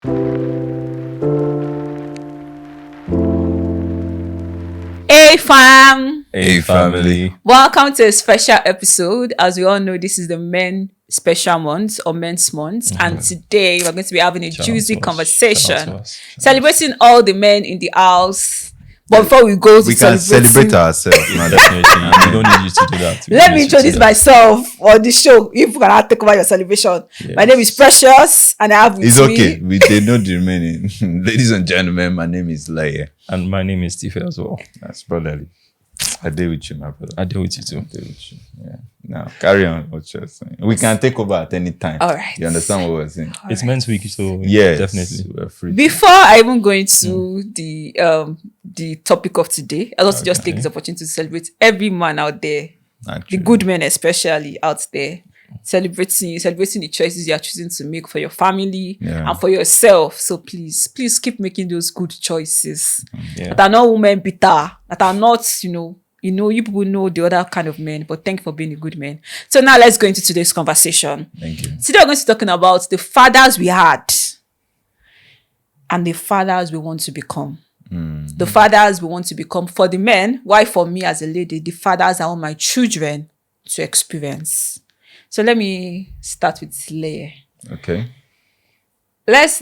Hey fam! Hey family. Welcome to a special episode. As we all know, this is the men special month or men's month, and today we're going to be having a juicy conversation, celebrating all the men in the house. But before we go to We can celebrate ourselves. Yeah, definitely. We don't need you to do that. let me introduce myself on the show. If you can take over your celebration, my name is Precious, and I have with It's me. okay. They know the remaining. Ladies and gentlemen, my name is Laye. And my name is Steve as well. That's brotherly. I deal with you, my brother. I deal with you too. I deal with you. Yeah. Now, carry on what you're saying. We can take over at any time. All right. You understand what we're saying? It's men's week, so Yes. definitely. We're free. Before I even go into the topic of today, I'd also just take this opportunity to celebrate every man out there, Actually. the good men especially out there, celebrating the choices you are choosing to make for your family and for yourself. So please keep making those good choices that are not women bitter, that are not, you people know the other kind of men, but thank you for being a good man. So now let's go into today's conversation. Thank you. Today we're going to be talking about the fathers we had and the fathers we want to become. The fathers we want to become for the men. Why for me as a lady, the fathers I want my children to experience. So let me start with Leia. Okay. Let's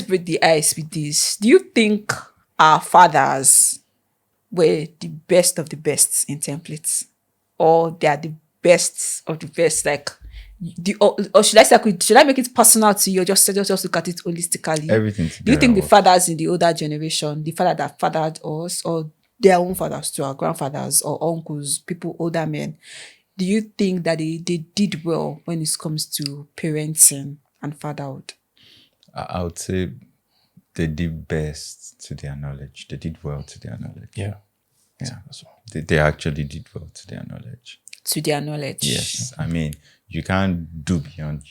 break the ice with this. Do you think our fathers were the best of the best in templates, or they are the best of the best? Like, or should I make it personal to you, or just look at it holistically? Everything. Do you think the fathers in the older generation, the father that fathered us, or their own fathers too, our grandfathers or uncles, people, older men, do you think that they did well when it comes to parenting and fatherhood? I would say they did best to their knowledge. They did well to their knowledge. Yeah. That's right. They actually did well to their knowledge. To their knowledge. Yes. I mean, you can't do beyond,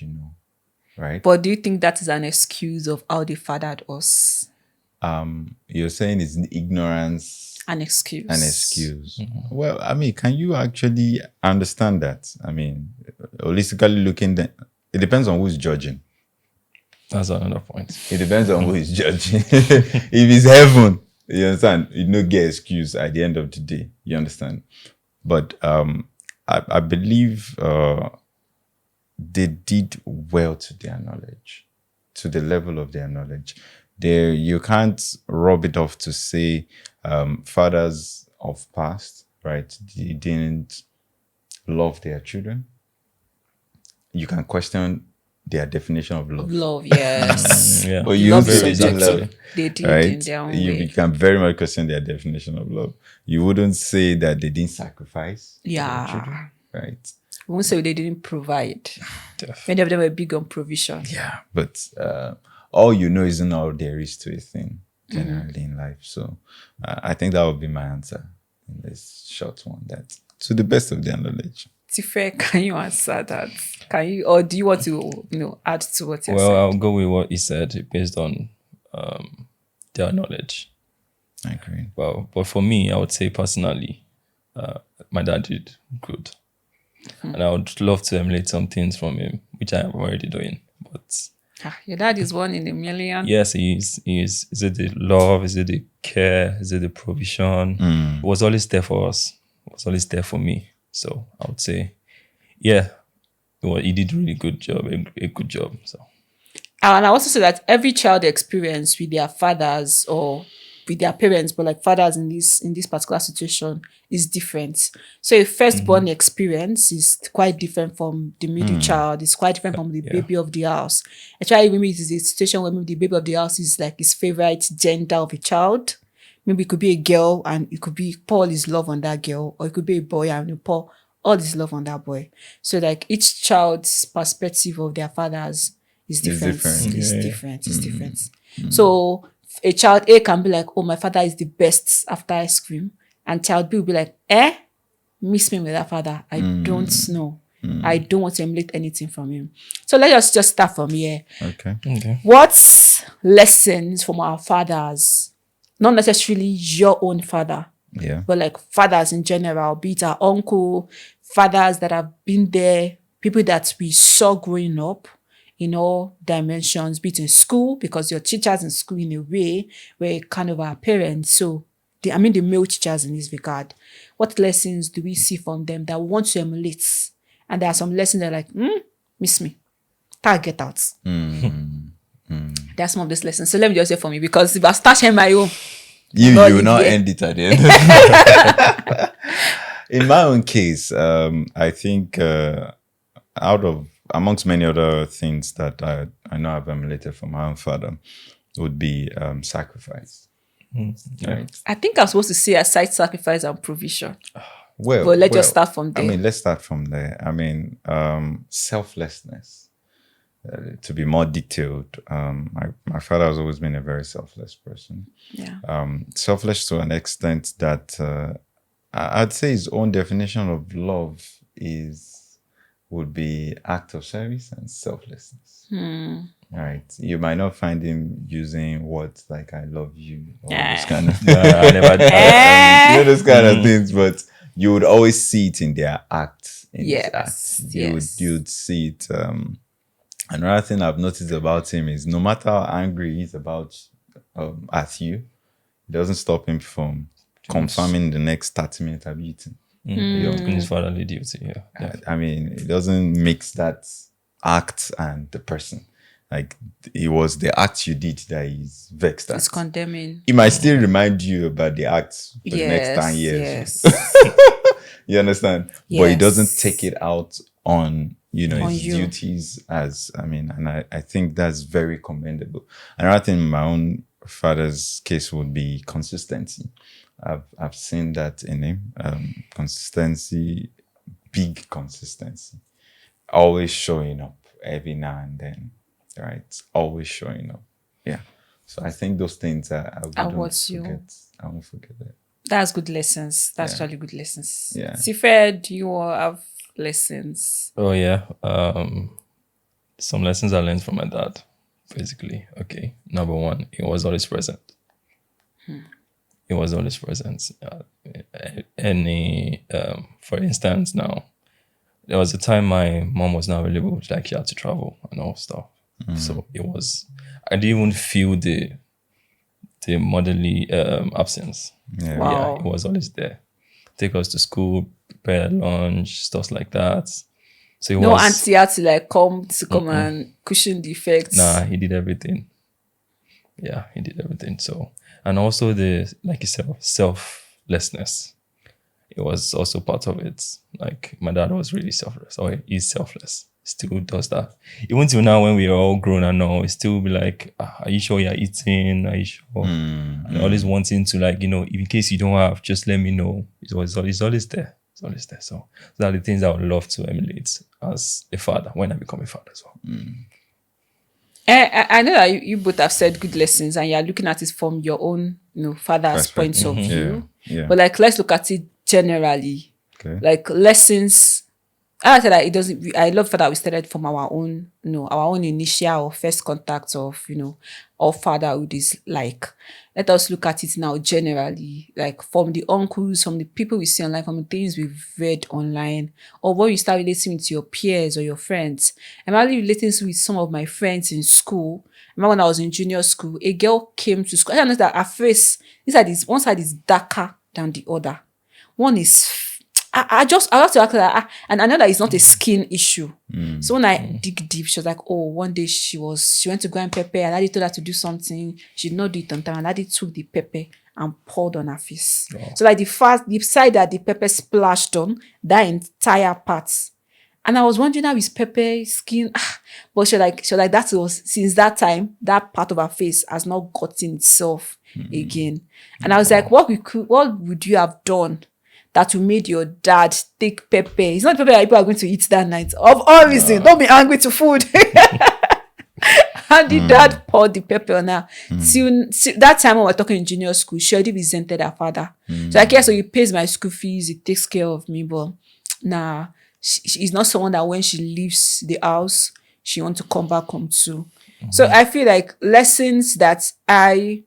right? But do you think that is an excuse of how they fathered us? You're saying it's ignorance. An excuse. Mm-hmm. Well, I mean, can you actually understand that? I mean, holistically looking, it depends on who's judging. That's another point. It depends on who is judging. If it's heaven, you understand, you no get excuse at the end of the day. You understand? But I believe they did well to their knowledge, to the level of their knowledge. You can't rub it off to say fathers of past, right? They didn't love their children. You can question their definition of love. Love, yes. Yeah. But you Love is say they didn't love, subjective. They did right? in their own You way. can very much question their definition of love. You wouldn't say that they didn't sacrifice for their children, right? We won't say they didn't provide. Def. Many of them were big on provision. Yeah, but all you know isn't all there is to a thing generally in life. So I think that would be my answer in this short one. That to the best of their knowledge. Tife, can you answer that? Can you, or do you want to, add to what you're Well, saying? I'll go with what he said based on their knowledge. I agree. Well, but for me, I would say personally, my dad did good. And I would love to emulate some things from him, which I am already doing. But Your dad is one in a million. yes, he is. Is it the love? Is it the care? Is it the provision? It was always there for us. It was always there for me. So I would say, yeah, he did really good job, a good job. So, And I also say that every child experience with their fathers or with their parents, but like fathers in this particular situation is different. So a firstborn experience is quite different from the middle child. It's quite different from the baby of the house. Actually, maybe it is a situation where maybe the baby of the house is like his favorite gender of a child. Maybe it could be a girl and it could be pour all his love on that girl, or it could be a boy and you pour all his love on that boy. So like each child's perspective of their fathers is different. It's different. So a child A can be like, oh, my father is the best after ice cream. And child B will be like, miss me with that father. I don't know. I don't want to emulate anything from him. So let us just start from here. Okay. What lessons from our fathers, not necessarily your own father, but like fathers in general, be it our uncle, fathers that have been there, people that we saw growing up, in all dimensions, be it in school, because your teachers in school in a way were kind of our parents. So the male teachers in this regard. What lessons do we see from them that we want to emulate? And there are some lessons that are like, miss me. Get out. There are some of these lessons. So let me just say for me, because if I start sharing my own, you will not end it at the end. In my own case, I think amongst many other things that I know I've emulated from my own father would be sacrifice. Right? I think I'm supposed to say aside sacrifice and provision. Well, let's just start from there. I mean, let's start from there. I mean, selflessness. To be more detailed, my father has always been a very selfless person. Yeah. Selfless to an extent that I'd say his own definition of love would be act of service and selflessness. Right. You might not find him using words like "I love you" or those kind of things. I never did. Those kind of things, but you would always see it in their acts. Yes. You would see it. Another thing I've noticed about him is no matter how angry he's at you, it doesn't stop him from confirming the next 30 minutes I've eaten. His fatherly duty, yeah. I mean, it doesn't mix that act and the person. Like, it was the act you did that he's vexed at. It's condemning. It might still remind you about the act for the next 10 years. You understand? Yes. But he doesn't take it out on his you. duties and I think that's very commendable. Another thing in my own father's case would be consistency. I've seen that in him. Consistency, big consistency. Always showing up every now and then. Right? Always showing up. Yeah. So I think those things I won't forget that. That's good lessons. That's really good lessons. Yeah. Sifer, do you have lessons? Oh yeah. Some lessons I learned from my dad, basically. Okay. Number one, he was always present. He was always present. For instance, now, there was a time my mom was not available, like she had to travel and all stuff. So I didn't even feel the motherly absence. Yeah. Wow. Yeah, he was always there. Take us to school, prepare lunch, stuff like that. So auntie had to come and cushion the effects. Nah, he did everything. Yeah, he did everything. So, and also like you said, selflessness. It was also part of it. Like, my dad was really selfless, or he's selfless. Still does that. Even till now, when we are all grown and all, he still be like, are you sure you're eating? Are you sure? And always wanting to, like, in case you don't have, just let me know. It's always there. It's always there. So those are the things I would love to emulate as a father when I become a father as well. I know that you both have said good lessons and you're looking at it from your own, father's points of view. Yeah. But let's look at it generally. Okay. Like lessons. I said that it doesn't. I love that we started from our own, our own initial or first contact of, all fatherhood is like. Let us look at it now generally, like from the uncles, from the people we see online, from the things we've read online, or when you start relating with your peers or your friends. I'm actually relating with some of my friends in school. I remember when I was in junior school, a girl came to school. I don't know that her face, one side is darker than the other. One is I have to act like and I know that it's not a skin issue. So when I dig deep, she was like, oh, one day she went to go and pepper and daddy told her to do something. She did not do it on time and daddy took the pepper and poured on her face. Oh. So like the side that the pepper splashed on, that entire part. And I was wondering how his pepper skin, but she was like that was since that time, that part of her face has not gotten itself again. And I was like, what would you have done that will made your dad take pepper? It's not pepper that people are going to eat that night. Of all reasons, don't be angry to food. And the dad poured the pepper on her. Till that time when we were talking in junior school, she already resented her father. So I guess so he pays my school fees, he takes care of me, but nah, she's not someone that when she leaves the house, she wants to come back home to. So I feel like lessons that I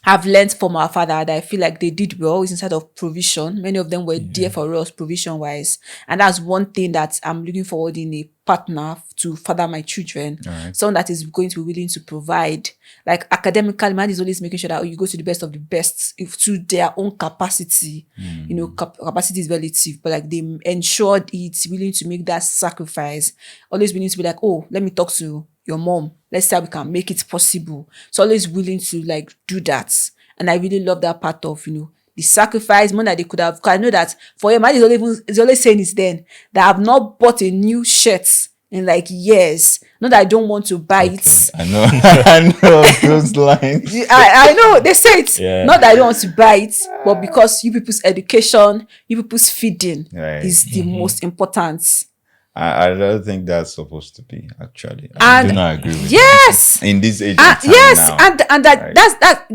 have learned from our father that I feel like they did well is inside of provision. Many of them were there for us provision wise. And that's one thing that I'm looking forward in a partner to father my children. Someone that is going to be willing to provide. Like academically, man is always making sure that you go to the best of the best if to their own capacity. You know, capacity is relative, but like they ensured it's willing to make that sacrifice. Always willing to be like, oh, let me talk to your mom. Let's see how we can make it possible. So always willing to like do that. And I really love that part of, the sacrifice, more that they could have. Because I know that for him, he's always saying it's then that I've not bought a new shirt in like years. Not that I don't want to buy it. I know. I know those lines. I know they say it. Yeah. Not that I don't want to buy it, but because you people's education, you people's feeding is the most important. I don't think that's supposed to be, actually. And I do not agree with yes, that. In this age and time yes, now. and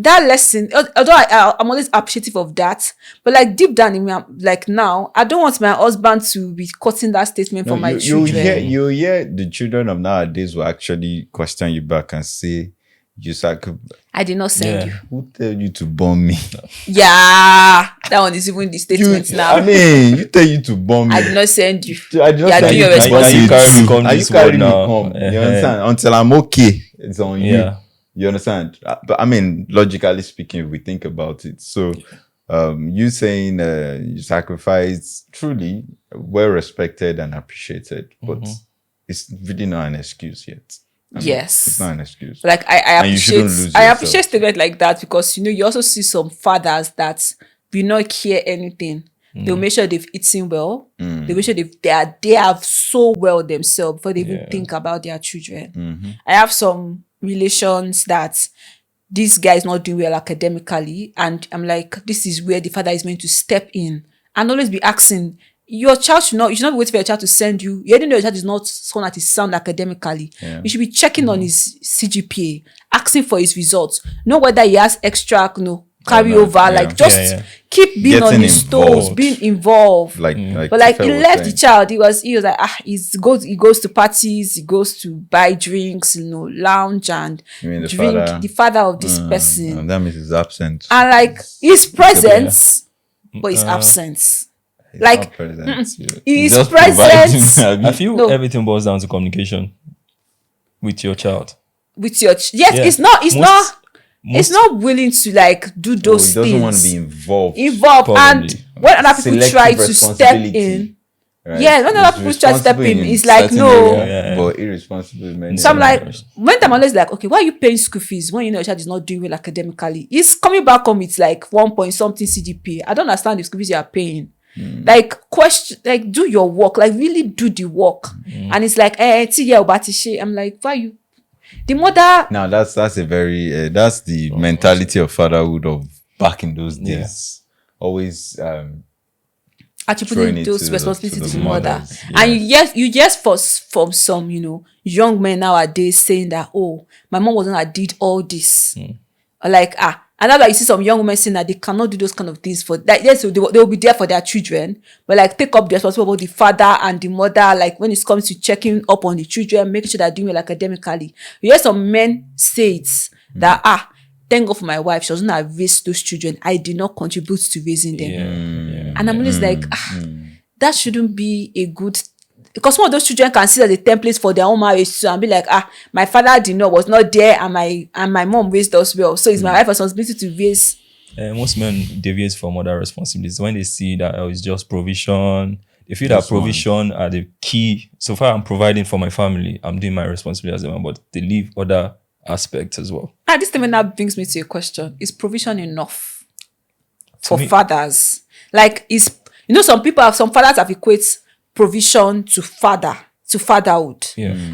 that lesson. Although I'm always appreciative of that, but like deep down in me, like now, I don't want my husband to be quoting that statement for my children. You hear the children of nowadays will actually question you back and say, I did not send you. Who tell you to bomb me? Yeah, that one is even the statement now. I mean, you tell you to bomb me. I did not send you. I did not Yeah, send do you. your responsibility. You carry me come Are you this carrying me world come? now? You understand? Until I'm okay, it's on you. Yeah. You understand? But I mean, logically speaking, if we think about it. So, you saying you sacrifice, truly well respected and appreciated, but it's really not an excuse yet. I mean, Yes. it's not an excuse. Like I And you shouldn't appreciate lose I yourself. appreciate statement like that because you also see some fathers that will not care anything. They'll make sure they've eaten well. They'll make sure they have so well themselves before they even think about their children. I have some relations that this guy is not doing well academically, and I'm like, this is where the father is meant to step in and always be asking. Your child you should not be waiting for your child to send you. You already know your child is not someone that is sound academically. You should be checking on his CGPA, asking for his results. Know whether he has extra, carry over. Like just keep being Getting on his toes, involved. being involved. But like Tifa he was left saying. the child. He was like he goes to parties, he goes to buy drinks, lounge and You mean the drink. father? The father of this person. And that means he's absent. And like his presence, but his absence. He's like, not present. His Just presence providing- I feel No. everything boils down to communication with your child. with your yes, Yeah. it's not willing to like do Oh, those he doesn't things. want to be involved. Probably. And when other people Selective try to step responsibility. in, Right? yeah, when other He's people try to step responsible in, it's like certain no. area, but irresponsible in many So I'm like, areas. when I'm always like, okay, why are you paying school fees when you know your child is not doing well academically? It's coming back home, it's like 1 point something CGPA. I don't understand the school fees you are paying. Like do your work, like really do the work. And it's like, I'm like, why you? The mother. Now that's a very that's the mentality of fatherhood of back in those days. Always throwing Attributing it those to responsibilities the to the mother. mothers, And you just from some, young men nowadays saying that, oh, my mom wasn't that did all this. Or like, and that's why you see some young women saying that they cannot do those kind of things for that. Yes, they will be there for their children, but like take up the responsibility of the father and the mother, like when it comes to checking up on the children, making sure they're doing well academically. You hear some men say it that thank God for my wife, she doesn't have raised those children. I did not contribute to raising them. And I'm always like, that shouldn't be a good, because some of those children can see as a template for their own marriage too, and be like, my father was not there, and my mom raised us well, so it's my wife's responsibility to raise. Most men deviate from other responsibilities when they see that it's just provision. They feel that provision are the key. So far, I'm providing for my family. I'm doing my responsibility as a man, but they leave other aspects as well. This statement now brings me to a question: is provision enough for me- fathers? Like, some fathers have equated provision to fatherhood.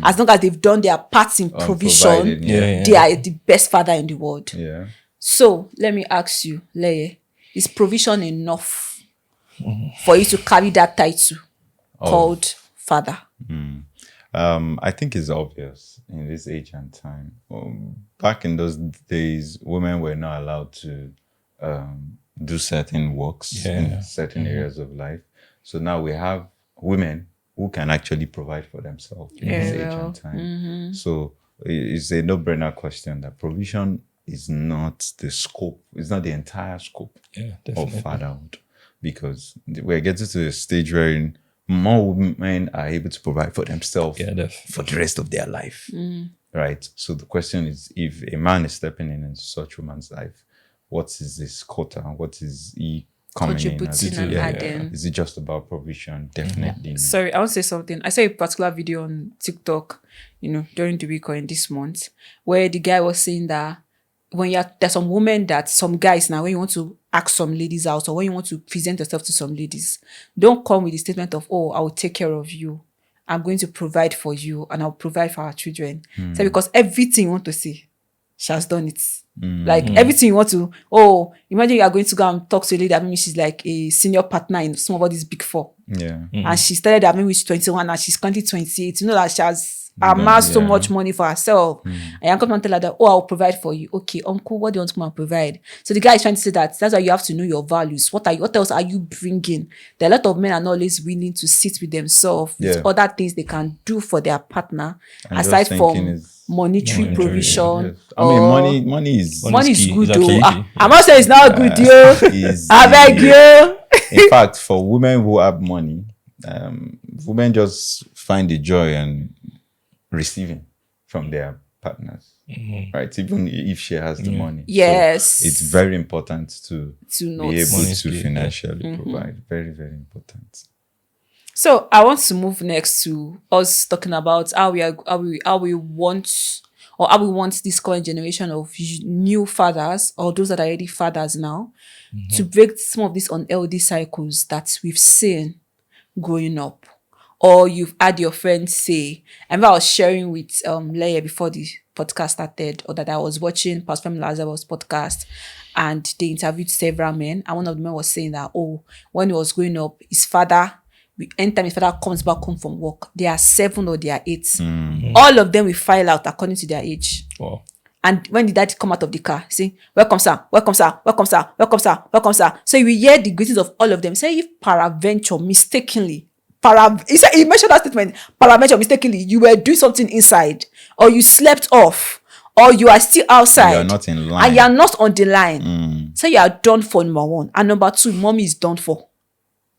As long as they've done their parts in provision, provided, they are the best father in the world. Yeah. So let me ask you, Leye, is provision enough for you to carry that title called father? I think it's obvious in this age and time. Back in those days, women were not allowed to do certain works in certain areas of life. So now we have women who can actually provide for themselves in this age and time. So it's a no-brainer question that provision is not the scope, it's not the entire scope Yeah, of definitely. fatherhood, because we're getting to a stage wherein more women are able to provide for themselves Yeah, for the rest of their life. Right. So the question is, if a man is stepping in into such a woman's life, what is his quota? What is he coming in as? Contributing and adding. Is it just about provision? Definitely not. Sorry, I want to say something. I saw a particular video on TikTok, during the week or in this month, where the guy was saying that there's some women that some guys now, when you want to ask some ladies out or when you want to present yourself to some ladies, don't come with the statement of, oh, I will take care of you. I'm going to provide for you and I'll provide for our children. So because everything you want to say, she has done it. Like everything you want to, imagine you are going to go and talk to a lady that maybe she's like a senior partner in some of these big four. Yeah. And she started that maybe she's 21 and she's currently 28. You know that she has amassed so much money for herself. And you come and tell her that, I'll provide for you. Okay, uncle, what do you want to come and provide? So the guy is trying to say that's why you have to know your values. What else are you bringing? There are a lot of men are not always willing to sit with themselves with other things they can do for their partner, And aside just thinking from is monetary provision. Yes. I mean, money is Money is key. good It's though. actually key. I'm not saying it's not good, yo. is I beg you. in fact, for women who have money, women just find the joy in receiving from their partners, right? Even if she has the money. Yes. So it's very important to not be able Money is to key, financially provide. Very, very important. So I want to move next to us talking about how we want this current generation of new fathers or those that are already fathers now to break some of these unhealthy cycles that we've seen growing up, or you've had your friends say. I remember I was sharing with Leia before the podcast started, or that I was watching Pastor Lazarus' podcast, and they interviewed several men, and one of the men was saying that when he was growing up, his father, anytime his father comes back home from work, they are 7 or they are 8. All of them will file out according to their age. Wow. And when the dad come out of the car, say, welcome sir, welcome sir, welcome sir, welcome sir, welcome sir. So you will hear the greetings of all of them. Say if peradventure, mistakenly, he mentioned that statement, peradventure, mistakenly, you were doing something inside, or you slept off, or you are still outside. You are not in line. And you are not on the line. So you are done for, number 1. And number 2, mommy is done for.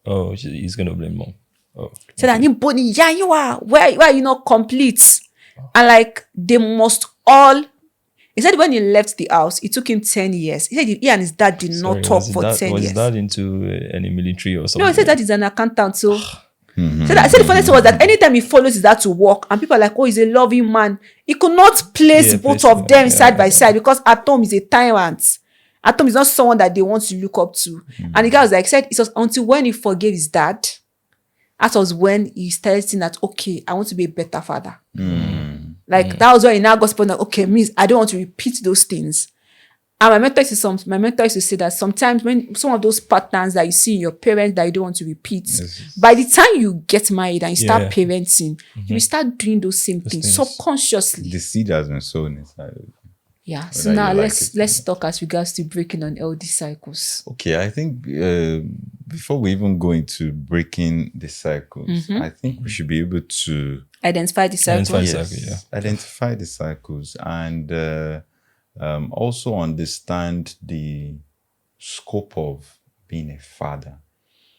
Oh, he's going to blame mom. Oh. So that you are. Why are you not complete? And like, they must all. He said when he left the house, it took him 10 years. He said he and his dad did not talk for 10 years. Was that into any military or something? No, he said that he's an accountant. So, so the funny thing was that anytime he follows his dad to work, and people are like, he's a loving man, he could not place both of them side by side, because at home he's a tyrant. At home he's not someone that they want to look up to. And the guy was like, said it was until when he forgave his dad, that was when he started saying that, okay, I want to be a better father. Like, that was why he now got spoken, okay, means I don't want to repeat those things. And my mentor used to say that sometimes when some of those patterns that you see in your parents that you don't want to repeat, by the time you get married and you start parenting, you will start doing those same things subconsciously. The seed has been sown inside of you. Yeah. So now let's talk as regards to breaking on LD cycles. Okay, I think before we even go into breaking the cycles, I think we should be able to identify the cycles. Identify the cycles, and also understand the scope of being a father.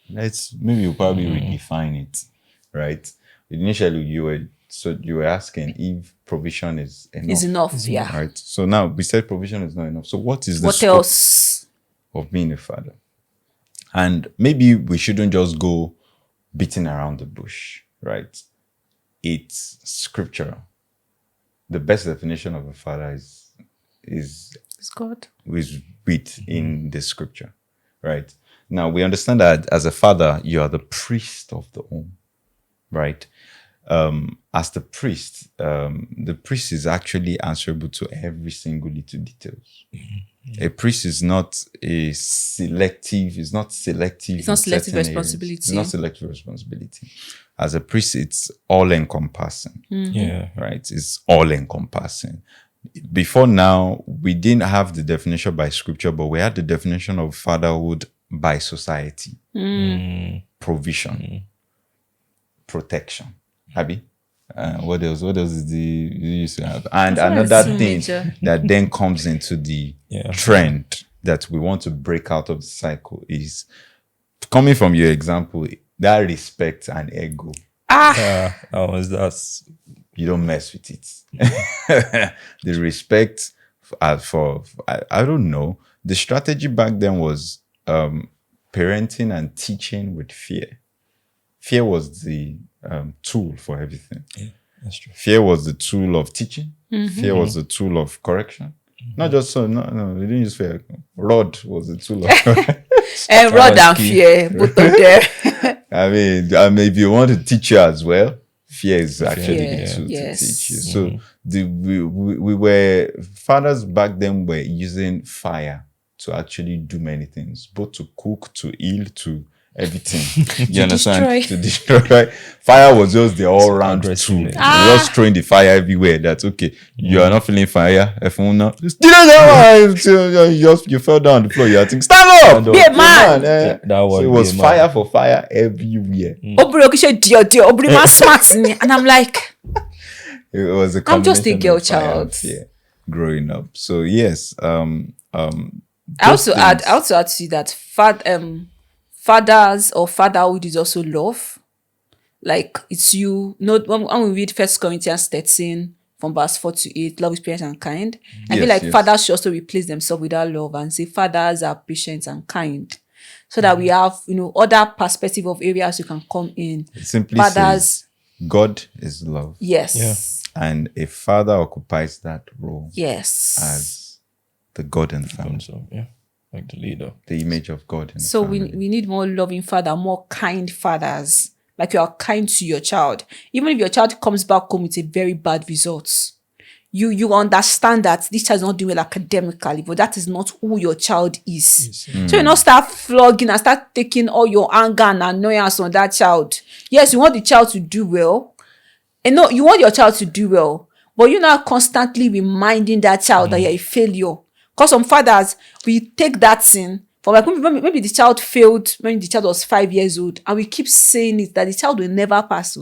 We'll probably redefine it, right? Initially, you were asking if provision is enough. Is enough, yeah. Right. So now we said provision is not enough. So what is the scope else of being a father? And maybe we shouldn't just go beating around the bush, right? It's scriptural. The best definition of a father is God. Is writ in the scripture, right? Now we understand that as a father, you are the priest of the home, right? As the priest is actually answerable to every single little details. A priest is not selective responsibility. It's not selective responsibility. As a priest, it's all encompassing. Right? It's all encompassing. Before now, we didn't have the definition by scripture, but we had the definition of fatherhood by society. Provision. Protection. Abby? What else? What else is the you used to have? And I feel like another it's thing major. that then comes into the Yeah. trend that we want to break out of the cycle is coming from your example, that respect and ego. That's You don't mess with it. The respect I don't know. The strategy back then was parenting and teaching with fear. Fear was the tool for everything. that's true. Fear was the tool of teaching. Fear was the tool of correction. Not just so, no, they didn't use fear. Rod was the tool of correction. And rod was and key. fear, both of them. I mean, if you want to teach you as well, fear is actually Fear, the tool yes. to teach you. So we were fathers back then were using fire to actually do many things, both to cook, to heal, to everything. You understand? destroy. To destroy. Fire was just the all-round tool. aggressively. You're just throwing the fire everywhere. That's okay. You are not feeling fire. You fell down on the floor. You are thinking, stand up! Stand up. Be a man. That So would it be was a man. fire for fire everywhere. Obri okishe dio, Obri man smart ni. And I'm like, It was a I'm just a combination girl of fire and child. fear growing up. So yes, I those also add things- to that fathers or fatherhood is also love. Like it's you. When we read 1 Corinthians 13 from verse 4 to 8, love is patient and kind. I feel Yes, like yes. fathers should also replace themselves with that love and say fathers are patient and kind, so that we have other perspective of areas you can come in. it simply Fathers, says God is love, yes, and a father occupies that role yes. as the God in the family, So yeah, like the leader. the image of God in the So family. we need more loving father, more kind fathers. Like you are kind to your child. Even if your child comes back home with a very bad results, you understand that this child is not doing well academically, but that is not who your child is. So you not start flogging and start taking all your anger and annoyance on that child. Yes, you want the child to do well. And no, you want your child to do well, but you're not constantly reminding that child that you're a failure. Because some fathers, we take that thing for like maybe the child failed when the child was 5 years old, and we keep saying it that the child will never pass.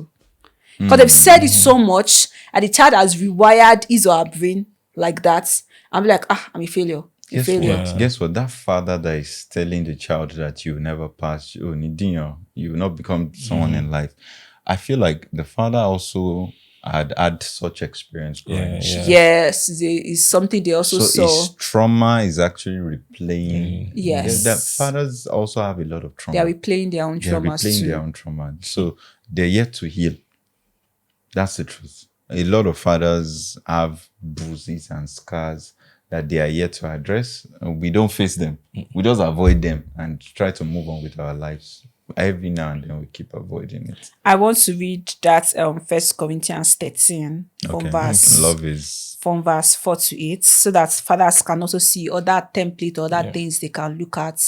Because they've said it so much, and the child has rewired his or her brain like that. I'm like, I'm a failure. Guess what? That father that is telling the child that you will never pass, you will not become someone in life. I feel like the father also had such experience growing up. Yes, it's something they also So saw. his trauma is actually replaying. Yes. That fathers also have a lot of trauma. They are replaying their own They are traumas replaying too. their own trauma. So they're yet to heal. That's the truth. A lot of fathers have bruises and scars that they are yet to address. We don't face them. We just avoid them and try to move on with our lives. Every now and then we keep avoiding it. I want to read that 1 Corinthians 13 Okay. verse Love is from verse 4 to 8, so that fathers can also see other template, other things they can look at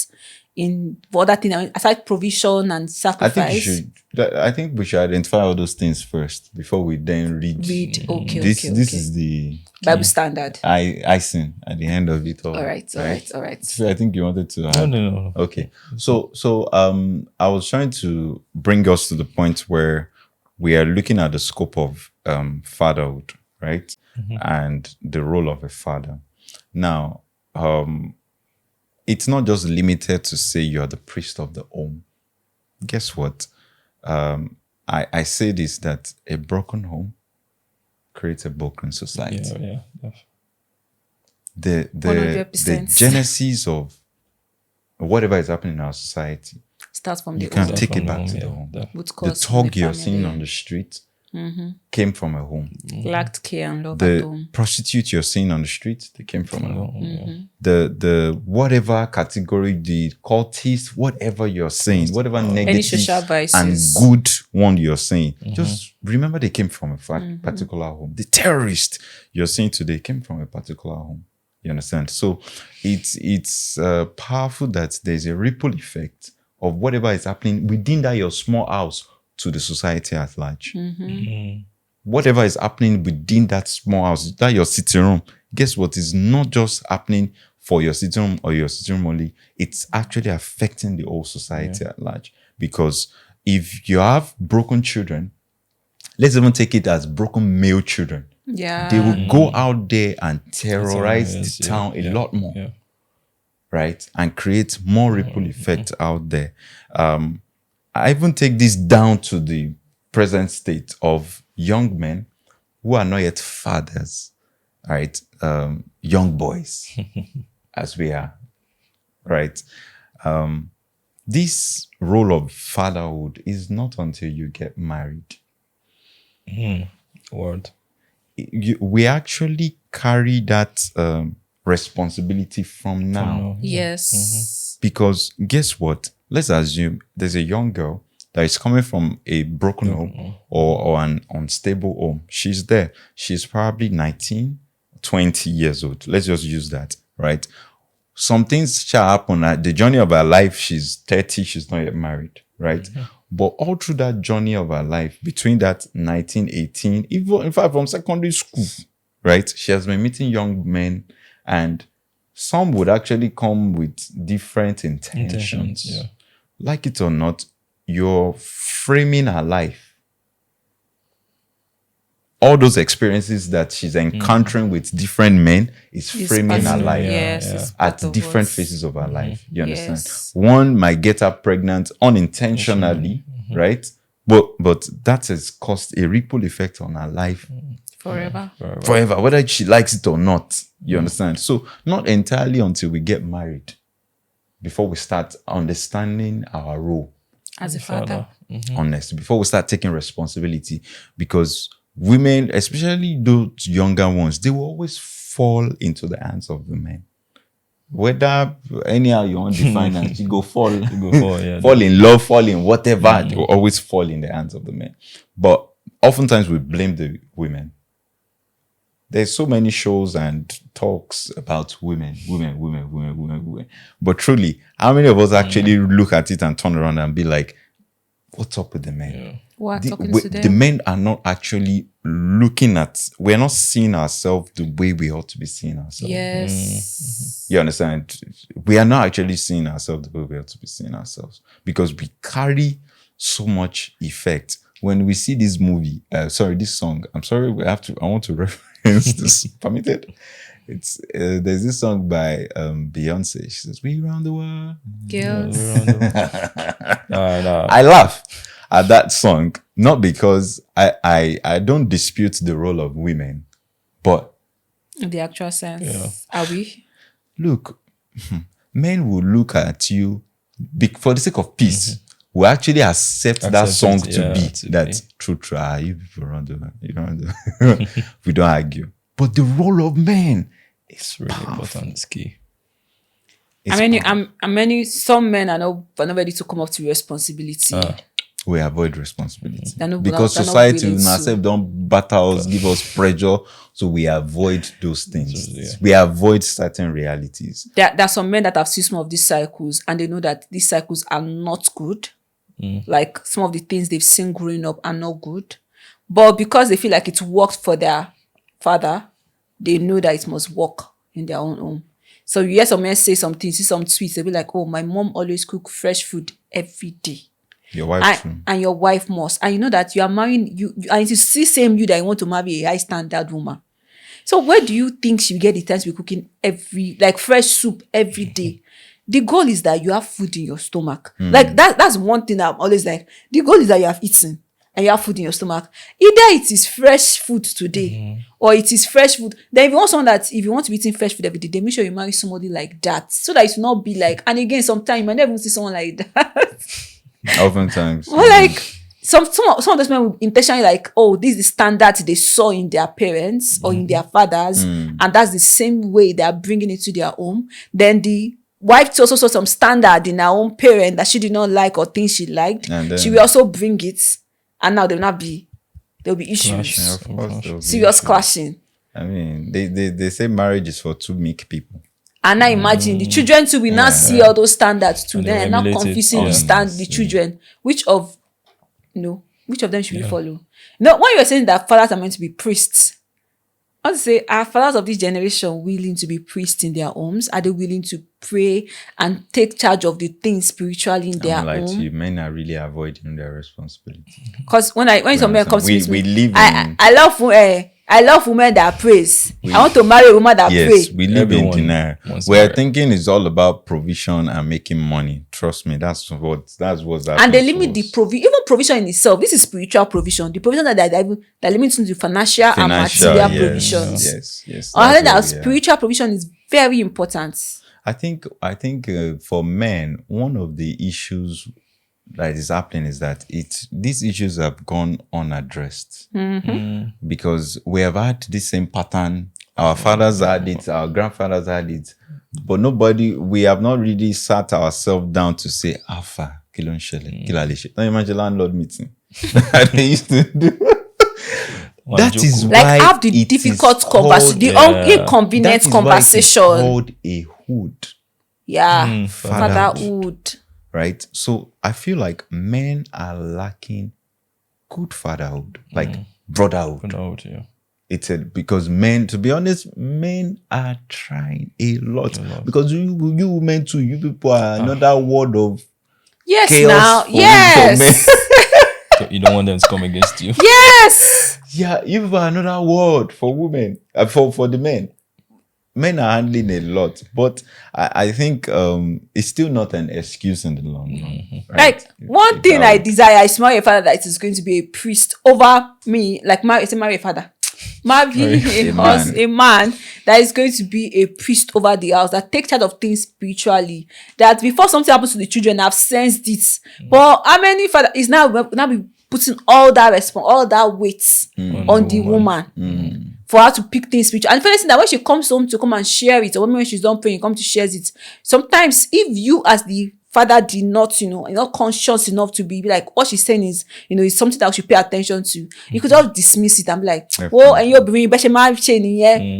in other things aside provision and sacrifice. I think we should identify all those things first before we then read. Okay, This okay. is the Bible standard. icing at the end of it all. All right. So I think you wanted to add. No. Okay. So I was trying to bring us to the point where we are looking at the scope of fatherhood, right? And the role of a father. Now, it's not just limited to say you're the priest of the home. Guess what? I say this, that a broken home creates a broken society. Yeah. The 100%. genesis of whatever is happening in our society, Starts from you the can home. take it From back home, to yeah. the home. Root The cause from talk the you're family. seeing on the street came from a home. Lacked care and love at The home. prostitute you're seeing on the street, they came from a home. Yeah. The whatever category, the cultist, whatever you're saying, whatever negative social vices. and good one you're saying, just remember they came from a particular home. The terrorist you're seeing today came from a particular home. You understand? So it's powerful that there's a ripple effect of whatever is happening within that your small house to the society at large. Whatever is happening within that small house, that your sitting room, guess what? Is not just happening for your sitting room or your sitting room only. It's actually affecting the whole society at large. Because if you have broken children, let's even take it as broken male children. Yeah. They will go out there and terrorize Terrorize, the town a lot more. Yeah. Right? And create more ripple effect out there. I even take this down to the present state of young men who are not yet fathers, right? Young boys, as we are, right? This role of fatherhood is not until you get married. Word. We actually carry that responsibility from now. No. Yes. Because guess what? Let's assume there's a young girl that is coming from a broken home or an unstable home. She's there. She's probably 19, 20 years old. Let's just use that, right? Some things shall happen at the journey of her life. She's 30, she's not yet married, right? But all through that journey of her life, between that 19, 18, even in fact from secondary school, right? She has been meeting young men, and some would actually come with different intentions. Yeah. Like it or not, you're framing her life. All those experiences that she's encountering with different men is It's framing her part- life Yes. Yeah. It's part at of different us. phases of her life. You understand? Yes. One might get her pregnant unintentionally, right? But that has caused a ripple effect on her life Forever. forever, whether she likes it or not. You understand? So not entirely until we get married before we start understanding our role. As a father. Honest, before we start taking responsibility, because women, especially those younger ones, they will always fall into the hands of the men. Whether anyhow you want to define it, you go fall, fall in love, fall in whatever, they will always fall in the hands of the men. But oftentimes we blame the women. There's so many shows and talks about women. But truly, how many of us actually look at it and turn around and be like, what's up with the men? What The, talking we- to them? the men are not actually looking at, we're not seeing ourselves the way we ought to be seeing ourselves. Yes. You understand? We are not actually seeing ourselves the way we ought to be seeing ourselves, because we carry so much effect. When we see this movie, this song, I want to reference this, permitted? It's there's this song by Beyonce. She says, "We round the world." Girls. I laugh at that song, not because I don't dispute the role of women, but In the actual sense. Are we? look, men will look at you for the sake of peace. Will actually accept that Accept song it, to yeah, be to that be. true. You people run the, you know, we don't argue. But the role of men is It's really important. It's key. Some men are not ready to come up to responsibility. we avoid responsibility They're not- because they're not society willing to. ourselves don't batter us, give us pressure, so we avoid those things. Yeah. We avoid certain realities. There are some men that have seen some of these cycles and they know that these cycles are not good. Like some of the things they've seen growing up are not good. But because they feel like it worked for their father, they know that it must work in their own home. So you hear some men say something, see some tweets, they'll be like, oh, my mom always cook fresh food every day. Your wife too. And your wife must. And you know that you are marrying, and it is still same you that you want to marry a high standard woman. So where do you think she will get the time to be cooking fresh soup every day? The goal is that you have food in your stomach. Like that's one thing I'm always like. The goal is that you have eaten and you have food in your stomach. Either it is fresh food today or it is fresh food. Then if you want to be eating fresh food every day, then make sure you marry somebody like that, so that it will not be like. And again, sometimes you might never even see someone like that. Oftentimes. Well, like some of those men will intentionally like, oh, this is the standard they saw in their parents or in their fathers, and that's the same way they are bringing it to their home. Then the wife also saw some standard in her own parent that she did not like or think she liked. And then- She will also bring it, and now there'll be issues, Clash. Of course, there will be serious issues. clashing. I mean, they say marriage is for two meek people. And now imagine the children too will not see all those standards too. And Then they'll and now emulate it. confusing Yeah. the children. Which of them should we follow? No, when you were saying that fathers are meant to be priests, I want to say, are fathers of this generation willing to be priests in their homes? Are they willing to pray and take charge of the things spiritually in their I'm like to home. you, men are really avoiding their responsibility. Because when some men come to me, we live in I love women that praise. I want to marry a woman that yes, pray. we live Everyone in denial. wants We're marriage. thinking it's all about provision and making money. Trust me, that's what's happening. And they limit to the us. even provision in itself. This is spiritual provision. The provision that limits to the financial and material yes, provisions. Yes. I think That's that what we are. spiritual provision is very important. I think for men, one of the issues that is happening is that these issues have gone unaddressed because we have had this same pattern. Our fathers had it, our grandfathers had it, but we have not really sat ourselves down to say, Alpha, Kilon Shele, Kilalishe. Don't imagine landlord meeting that they used to do. That is Like why have the difficult conversation, the inconvenient conversation. Called a hood. Yeah, Fatherhood. fatherhood. Right? So I feel like men are lacking good fatherhood, like brotherhood. Yeah. Because men, to be honest, men are trying a lot. Because you men too, you people are another word of Yes, chaos now. for Yes. So you don't want them to come against you. Yes. yeah, you people are another word for women, for the men. Men are handling a lot, but I think it's still not an excuse in the long run. Right? Like one thing I desire is marry a father that is going to be a priest over me. Like marry a father. Marry a man that is going to be a priest over the house, that takes charge of things spiritually. That before something happens to the children, I've sensed it. But how many father is now be putting all that weight on the woman for her to pick things spiritual? And the funny thing that when she comes home to come and share it, or when she's done praying, come to share it. Sometimes if you as the father did not, you're not conscious enough to be like, what she's saying is, is something that we should pay attention to. You could just dismiss it and be like, oh, and you're being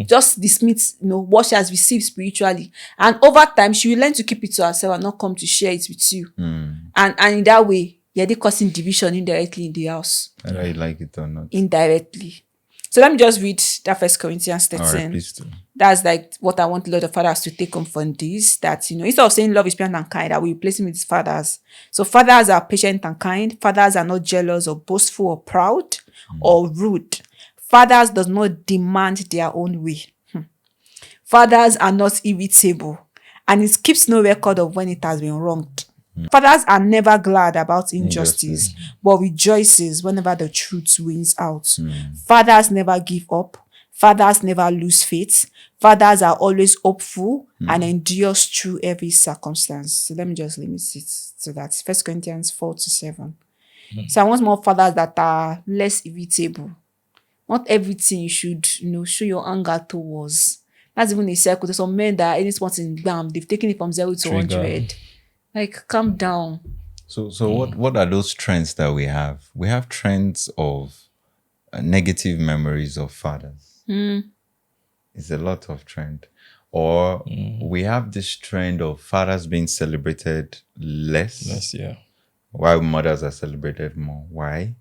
just dismiss, what she has received spiritually. And over time, she will learn to keep it to herself and not come to share it with you. And in that way, you're causing division indirectly in the house. Whether you like it or not. Indirectly. So let me just read that 1 Corinthians 13. All right, please do. That's like what I want a lot of fathers to take on from this. That, instead of saying love is patient and kind, that we replace him with fathers. So fathers are patient and kind. Fathers are not jealous or boastful or proud or rude. Fathers does not demand their own way. Fathers are not irritable. And it keeps no record of when it has been wronged. Fathers are never glad about injustice, but rejoices whenever the truth wins out. Fathers never give up. Fathers never lose faith. Fathers are always hopeful and endures through every circumstance. So let me just limit it to that. 1 Corinthians 4-7. So I want more fathers that are less irritable. Not everything you should, show your anger towards. That's even a circle. There's some men that any spot in bam, they've taken it from 0 to 100. Like, calm down. So what are those trends that we have? We have trends of negative memories of fathers. It's a lot of trend. Or we have this trend of fathers being celebrated less. While mothers are celebrated more. Why?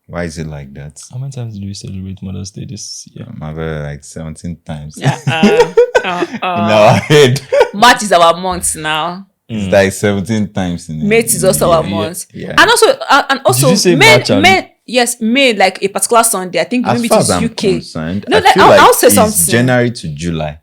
Why is it like that? How many times do we celebrate Mother's Day this year? Mother, like 17 times. In our head. March is our month now. It's like 17 times in May is also our month. Yeah. And also Did you say men, yes, May, like a particular Sunday. I think maybe as far it as is I'm UK. concerned, No, I feel I'll say it's something. January to July.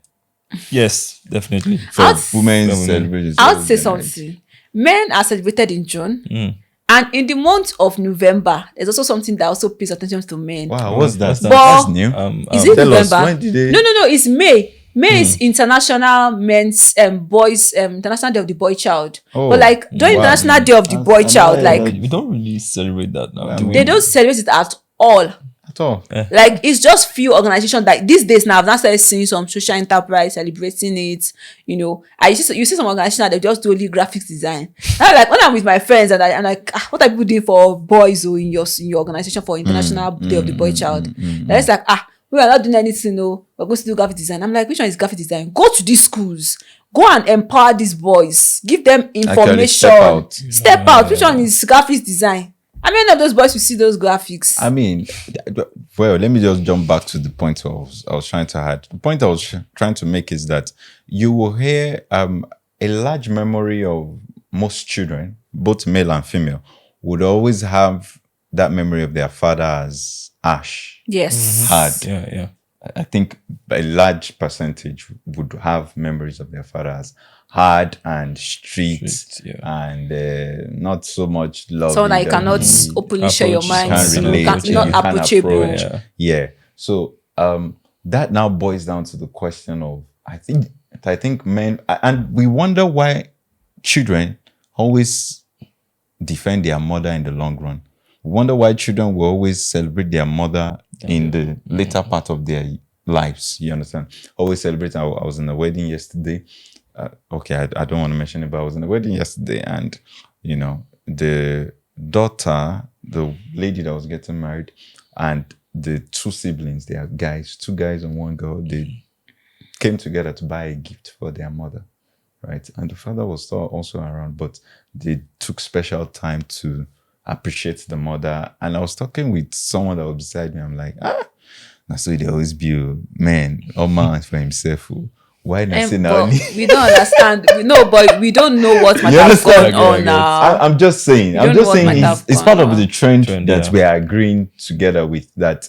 Yes, definitely. For women's celebrations. I would say something. Men are celebrated in June. And in the month of November, there's also something that also pays attention to men. Wow, what's that? But- That's new. Is it Tell November? us, when did they... No, it's May. May is International Men's Boys International Day of the Boy Child. Oh, but like during wow. International Day of the Boy Child, like We don't really celebrate that now. Do we? they don't celebrate it at all. At all. Like it's just few organizations that these days now I've not started seeing some social enterprise celebrating it. You see some organizations that they just do only graphics design. And like when I'm with my friends and I'm like, what are people doing for boys or in your organization for International Day of the Boy Child? And it's like, we are not doing anything, we're going to do graphic design. I'm like, which one is graphic design? Go to these schools. Go and empower these boys. Give them information. Step out. Which one is graphics design? How many of those boys will see those graphics? I mean, well, let me just jump back to the point I was trying to add. The point I was trying to make is that you will hear a large memory of most children, both male and female, would always have that memory of their father as ash, Yes. hard. Yeah. I think a large percentage would have memories of their father as hard and strict, Strict, and not so much love. Someone that you cannot openly share your Approach, mind can't to, relate, not you can't approachable. approach. Yeah. So that now boils down to the question of I think men, and we wonder why children always defend their mother in the long run. We wonder why children will always celebrate their mother in the later part of their lives. You understand? Always celebrate. I was in a wedding yesterday. Okay, I don't want to mention it, but I was in a wedding yesterday, and the daughter, the lady that was getting married, and the two siblings, they are guys, two guys and one girl. They came together to buy a gift for their mother, right? And the father was also around, but they took special time to appreciate the mother. And I was talking with someone that was beside me. I'm like, that's why they always be a man or man for himself. Why not say now? We don't understand. But we don't know what might have gone on now. I'm just saying. It's part of the trend that we are agreeing together with, that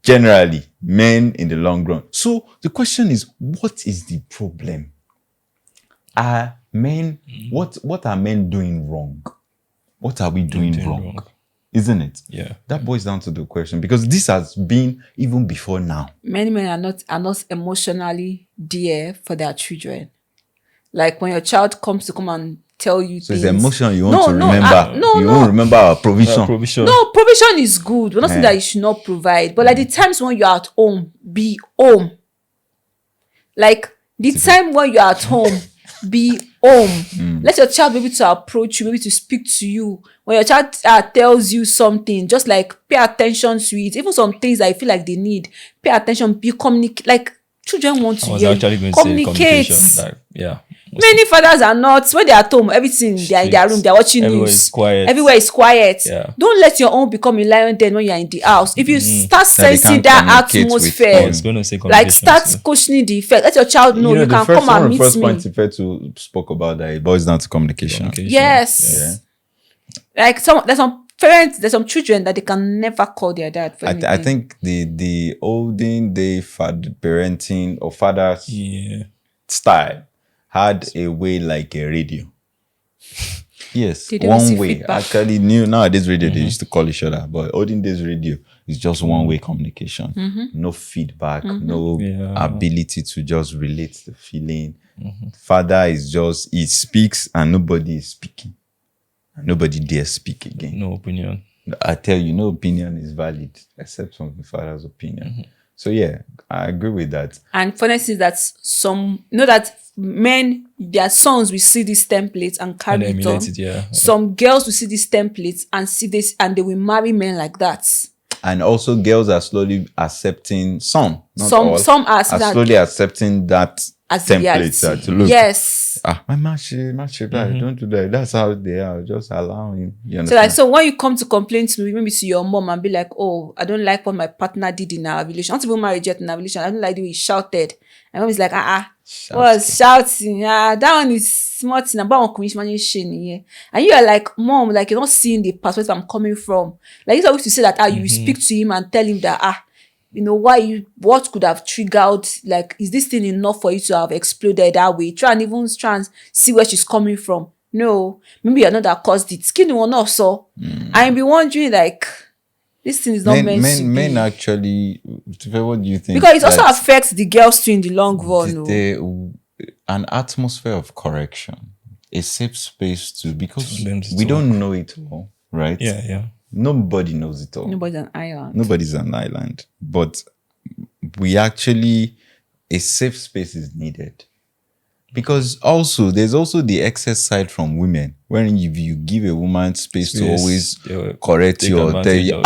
generally men in the long run. So the question is, what is the problem? Are men? What are men doing wrong? What are we doing wrong? Isn't it? Yeah. That boils down to the question, because this has been even before now. Many men are not emotionally there for their children. Like when your child comes to come and tell you so things. It's emotion you want to remember. You won't remember our provision. No, provision is good. We're not saying that you should not provide. But like the times when you're at home, be home. Like the time when you're at home, be home. Let your child be able to approach you, be able to speak to you. When your child tells you something, just like pay attention to it. Even some things that I feel like they need, pay attention, be communicate. Like children want to hear. Communicate. Many fathers are not. When they're at home, everything, they're in their room, they're watching news. Everywhere is quiet. Yeah. Don't let your own become a lion den when you're in the house. If you start sensing that atmosphere, like start cushioning the effect. Let your child know you can come and meet me. The first point Ifetu spoke about that, it boils down to communication. Yes. Yeah. Like there's some parents, there's some children that they can never call their dad for anything. I think the olden day parenting or father's style had a way like a radio. Yes, one way. Feedback. Actually, nowadays radio, they used to call each other, but olden days radio is just one-way communication. No feedback, no ability to just relate the feeling. Father is just, he speaks and nobody is speaking. Nobody dares speak again. No opinion. I tell you, no opinion is valid except from the father's opinion. So yeah, I agree with that. And funny is that that men, their sons will see these templates and carry it on. Some girls will see these templates and see this, and they will marry men like that. And also, girls are slowly accepting some are slowly accepting that as template. To look, yes. My match, don't do that. That's how they are. Just allow him. You understand? So when you come to complain to me, maybe to your mom and be like, "Oh, I don't like what my partner did in our relation. Not even married yet in our relation. I don't like the way he shouted." And mom is like, was shouting. That one is smart. And you are like, mom, like you're not seeing the perspective I'm coming from. Like it's always to say that you speak to him and tell him that what could have triggered, like, is this thing enough for you to have exploded that way? Try and see where she's coming from. No, maybe you're not that caused it. Skin will not so. I'll be wondering, like, this thing is not meant to be. Men actually, what do you think? Because it also affects the girls too in the long run. An atmosphere of correction, a safe space to, because we don't know it all, right? Yeah. Nobody knows it all. Nobody's an island. But we actually, a safe space is needed. Because also, there's also the excess side from women, wherein if you give a woman space to always correct you or tell you,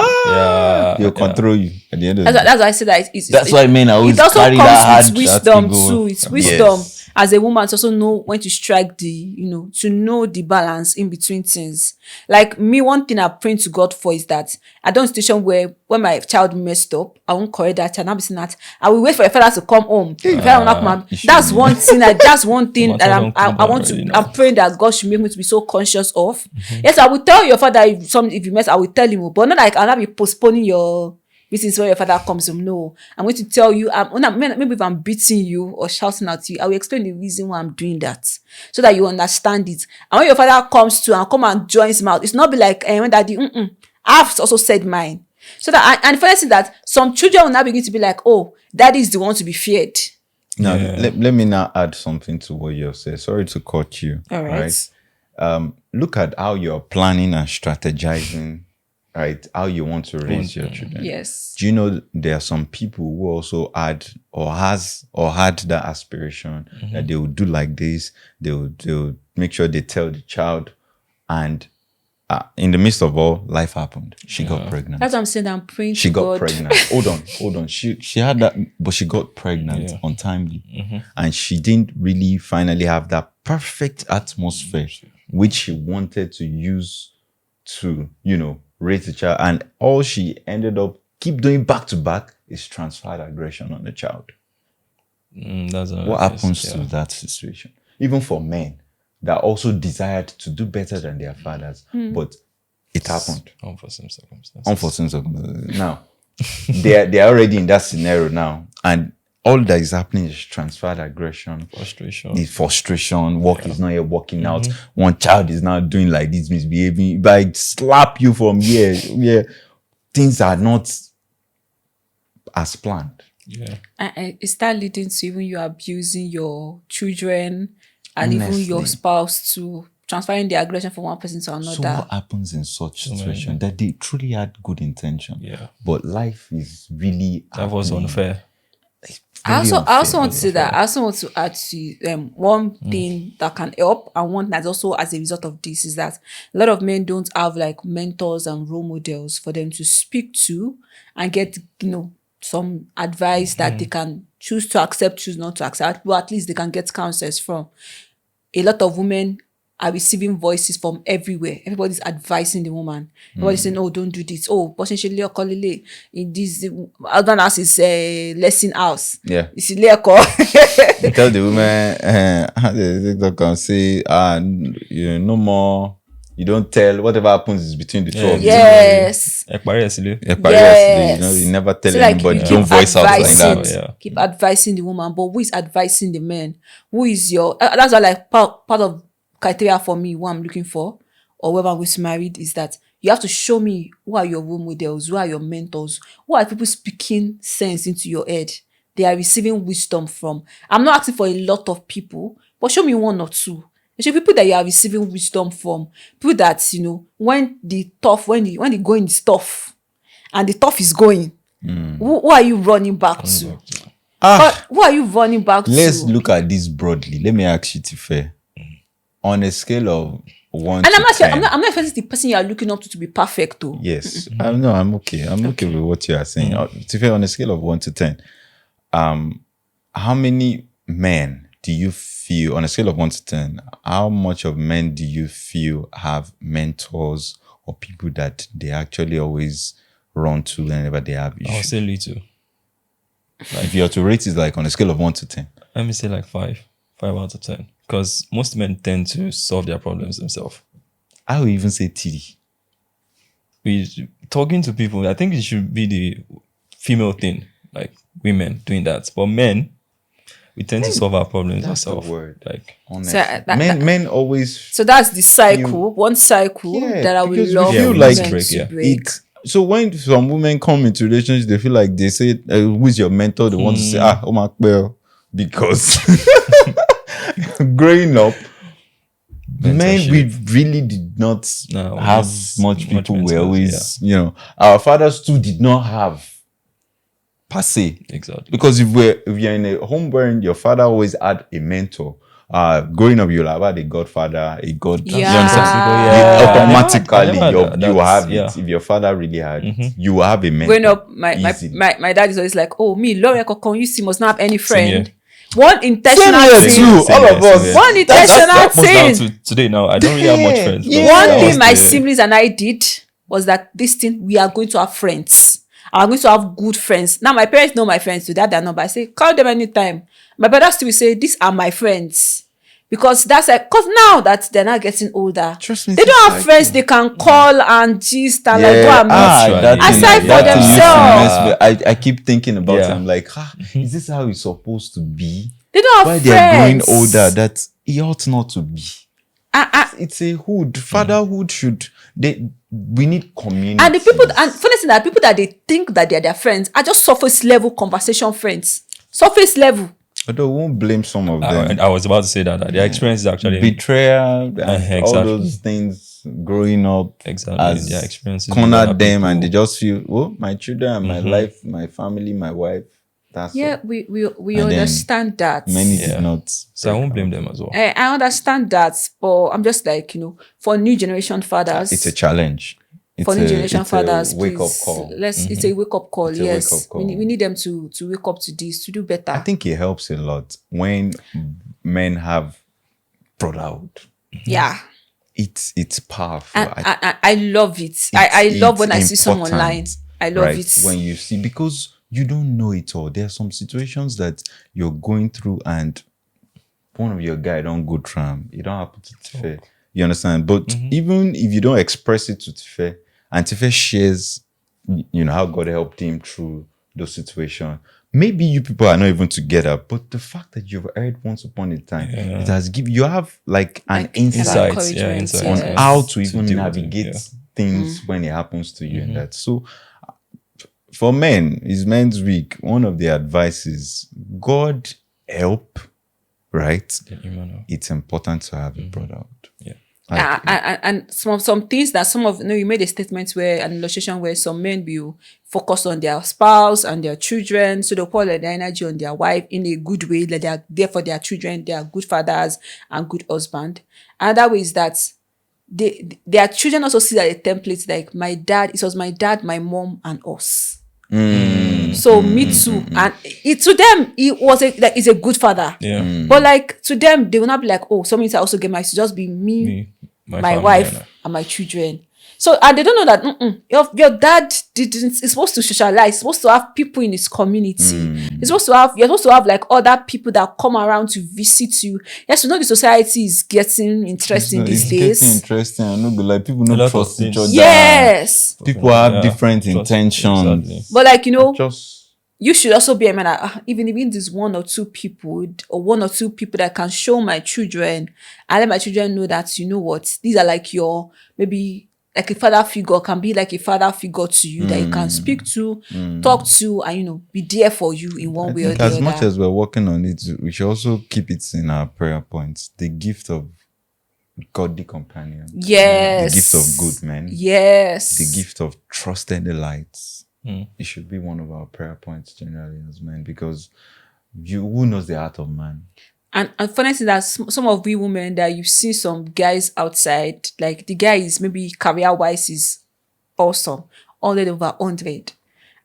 they'll control you at the end of the day. That's why I say that that's why men are always carry that hard. It also comes with wisdom too. It's wisdom. as a woman to also know when to strike to know the balance in between things. Like me, one thing I pray to God for is that I don't situation where when my child messed up, I won't correct that child. I'll be saying that I will wait for a father to come home. If I will not come home, that's one thing. That's one thing that I want to. I'm praying that God should make me to be so conscious of. Yes, I will tell your father if you mess, I will tell him, but not like I'll not be postponing your visits when your father comes home. No, I'm going to tell you. Maybe if I'm beating you or shouting at you, I will explain the reason why I'm doing that, so that you understand it. And when your father comes to and come and joins him out, it's not be like when daddy. I've also said mine. So that and the first thing that some children will now begin to be like, oh, daddy is the one to be feared. Now, let me now add something to what you said. Sorry to cut you. All right. Look at how you're planning and strategizing, right? How you want to raise your children. Yes. Do you know there are some people who also had that aspiration that they would do like this. They would make sure they tell the child, and in the midst of all, life happened. She got pregnant. That's what I'm saying. I'm praying She to got God. pregnant. Hold on. She had that, but she got pregnant untimely. And she didn't really finally have that perfect atmosphere which she wanted to use to, raise the child. And all she ended up keep doing back to back is transferred aggression on the child. What happens to that situation? Even for men that also desired to do better than their fathers, but it happened. Unforeseen circumstances. Now, they're already in that scenario now, and all that is happening is transferred aggression, frustration. Work is not yet working out. One child is now doing like this, misbehaving. If I slap you from here, things are not as planned. Yeah. And it start leading to even you abusing your children and Honestly. even your spouse, to transferring the aggression from one person to another. So what happens in such situation? That they truly had good intention. Yeah. But life is really That was unfair. I also want to say that I also want to add to one thing that can help, and one that's also as a result of this is that a lot of men don't have like mentors and role models for them to speak to and get some advice that they can choose to accept, choose not to accept, but at least they can get counsels from. A lot of women are receiving voices from everywhere. Everybody's advising the woman. Everybody's saying, oh, don't do this. Oh, potentially in this husband house is a lesson house. Yeah. It's a You tell the woman, they can say, no more. You don't tell. Whatever happens is between the two of you. Yes. You never tell anybody. Don't voice out like that. Keep advising the woman, but who is advising the man? Who is your? That's why part of criteria for me, what I'm looking for, or whether I'm going to marry, is that you have to show me who are your role models, who are your mentors, who are people speaking sense into your head. They are receiving wisdom from. I'm not asking for a lot of people, but show me one or two. Show people that you are receiving wisdom from. People that when the going is tough, and the tough is going, who are you running back to? Who are you running back to? Let's look at this broadly. Let me ask you, Tife. On a scale of 1 and to 10. I'm not expecting the person you are looking up to be perfect, though. Yes. I'm okay. I'm okay with what you are saying. Tife, on a scale of 1 to 10, how many men do you feel, on a scale of 1 to 10, how much of men do you feel have mentors or people that they actually always run to whenever they have issues? I'll say little. If you are to rate it like on a scale of 1 to 10. Let me say like 5 out of 10. Because most men tend to solve their problems themselves. I would even say TD. Talking to people, I think it should be the female thing, like women doing that. But men, we tend to solve our problems ourselves. Like, honestly. Men always. So that's the cycle, one cycle that I will love feel like to break. So when some women come into relationships, they feel like they say, who's your mentor? They want to say, oh my God, because growing up, men, we really did not have much people. We always, our fathers too did not have per se. Exactly. Because if you're in a home where your father always had a mentor, growing up you'll have had a godfather, a god. Yeah. You understand? Automatically you have it. If your father really had it, you will have a mentor. Growing up, my dad is always like, oh, me, Laura Kokon, you see, must not have any friend. one intentional here thing. too. All of us. One intentional That was down thing. to today now. I don't really have much friends. Yeah. but One that thing was my the- siblings and I did was that this thing, we are going to have friends. I'm going to have good friends. Now my parents know my friends too. That they're not, but I say call them anytime. My brother still will say these are my friends. Because that's like, because now that they're not getting older, Trust me, they don't have it's friends they can call and gist and like go Yeah, and meet. Actually, Aside for that thing used to themselves. mess me. I keep thinking about it. Yeah. I'm like, is this how it's supposed to be? They don't have Why friends. they're growing older, that it ought not to be. Ah, It's a hood. Fatherhood should. We need community. and the people, and funny thing that people that they think that they're their friends are just surface level conversation friends. Surface level. Although we won't blame some of them. I was about to say that the experience is actually Betrayal and all exactly. those things growing up Exactly. as Yeah, experiences with cornered other them, and people. they just feel, oh, my children and my life, my family, my wife. That's Yeah, all. we And then understand that. Many Yeah. did not. So I won't blame them as well. I understand that, but I'm just like, for new generation fathers, It's a challenge. for new generation it's fathers, a wake up please, call. it's a wake up call. It's a Yes, wake-up call. We need them to wake up to this, to do better. I think it helps a lot when men have brotherhood. Yeah, It's powerful. and I love it. I love when I see someone important, online. I love right? it. When you see, because you don't know it all. There are some situations that you're going through, and one of your guy don't go through 'em. You don't happen to Tife. You understand? But even if you don't express it to Tife, and Tife shares, how God helped him through those situations. Maybe you people are not even together, but the fact that you've heard once upon a time, it has given you have like an Like, insight Insights, yeah, encouragement, insights, on yes. how to To even deal with it, navigate yeah. things when it happens to you and that. So for men, it's Men's Week. One of the advice is God help, right? Emmanuel. It's important to have a brotherhood. Yeah. And some things that you made a statement where an illustration where some men will focus on their spouse and their children, so they'll pour their energy on their wife in a good way, that they are there for their children, they are good fathers and good husband. Another way is that their children also see that a template, like it was my dad, my mom, and us. So me too, and to them it's a good father. Yeah. But like to them, they will not be like, oh, something I also get my, to just be me, my family, wife, yeah. and my children. So and they don't know that your dad is supposed to socialize, supposed to have people in his community. You're supposed to have like other people that come around to visit you. Yes, you know the society is getting interesting these days. Getting interesting. I know, like people A don't lot of trust each things. other. Yes, People have Yeah, different trust- intentions. exactly. but like Just you should also be a man that even there's one or two people that can show my children and let my children know that, you know what, these are like your, maybe like a father figure, can be like a father figure to you that you can speak to, talk to, and be there for you in one I way or think the as other. much as we're working on it, we should also keep it in our prayer points. The gift of godly companion. Yes. The gift of good men. Yes. The gift of trusted delights. It should be one of our prayer points generally as men, because who knows the heart of man? And funny thing that some of we women that you see some guys outside, like the guy is maybe career wise is awesome, 100/100,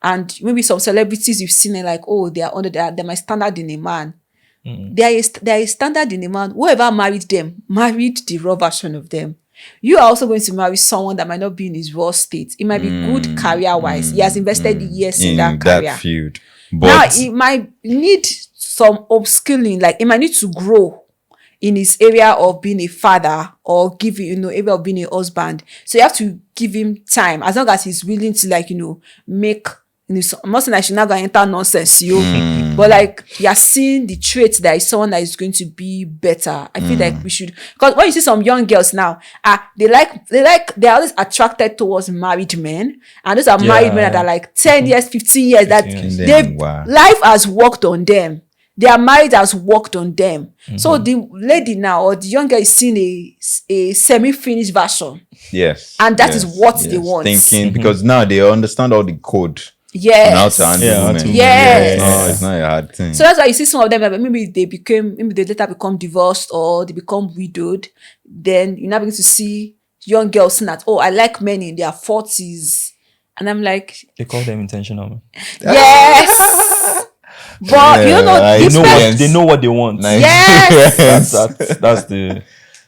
and maybe some celebrities you've seen it like, oh, they are they're my standard in a man. There is standard in a man. Whoever married them married the raw version of them. You are also going to marry someone that might not be in his raw state. It might be good career wise. He has invested years in that career. field. Now But it might need some upskilling, like it might need to grow in his area of being a father or area of being a husband. So you have to give him time, as long as he's willing to make. I'm not saying I should not go enter nonsense, but like you're seeing the traits that is someone that is going to be better. I feel like we should, because when you see some young girls now, they're always attracted towards married men, and those are married men that are like 10 years, 15 years, that 15 years. they've Wow. life has worked on them. Their marriage has worked on them. So the lady now or the young girl is seeing a semi-finished version. yes. And that is what they want. Thinking, because now they understand all the code on how Yes. to handle Yeah, how women. to- Yes. It's not a hard thing. So that's why you see some of them, maybe they later become divorced or they become widowed. Then you're now beginning to see young girls saying that, oh, I like men in their 40s. And I'm like, They call them intentional. yes. But you know, I this know person, They know what they want. yes. That's the